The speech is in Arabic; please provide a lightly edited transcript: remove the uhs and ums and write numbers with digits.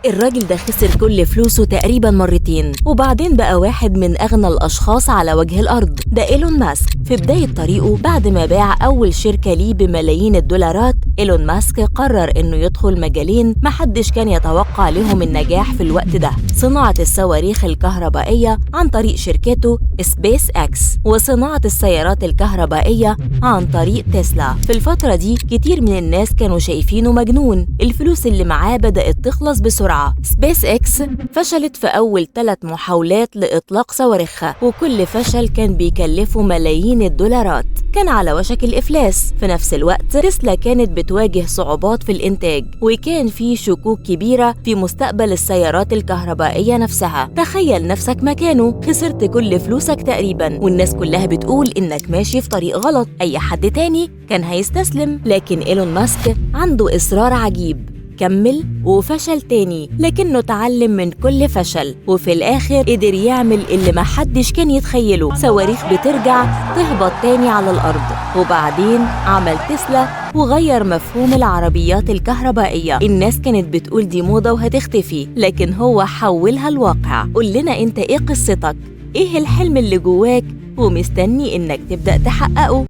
الراجل ده خسر كل فلوسه تقريبا مرتين، وبعدين بقى واحد من أغنى الأشخاص على وجه الأرض. ده إيلون ماسك في بداية طريقه بعد ما باع أول شركة ليه بملايين الدولارات. إيلون ماسك قرر إنه يدخل مجالين محدش كان يتوقع لهم النجاح في الوقت ده: صناعة الصواريخ الكهربائية عن طريق شركته سبيس اكس، وصناعة السيارات الكهربائية عن طريق تسلا. في الفترة دي كتير من الناس كانوا شايفينه مجنون، الفلوس اللي معاه بدأت تخلص بسرعة. سبيس اكس فشلت في أول 3 محاولات لإطلاق صواريخها، وكل فشل كان بيكلفه ملايين الدولارات، كان على وشك الإفلاس. في نفس الوقت تسلا كانت بتواجه صعوبات في الإنتاج، وكان في شكوك كبيرة في مستقبل السيارات الكهربائية نفسها. تخيل نفسك مكانه، خسرت كل فلوسك تقريبا، والناس كلها بتقول إنك ماشي في طريق غلط. أي حد تاني كان هيستسلم، لكن إيلون ماسك عنده إصرار عجيب، كمل وفشل تاني، لكنه اتعلم من كل فشل، وفي الآخر قدر يعمل اللي محدش كان يتخيله: صواريخ بترجع تهبط تاني على الأرض. وبعدين عمل تسلا وغير مفهوم العربيات الكهربائية. الناس كانت بتقول دي موضة وهتختفي، لكن هو حولها لواقع. قول لنا انت ايه قصتك؟ ايه الحلم اللي جواك ومستني انك تبدأ تحققه؟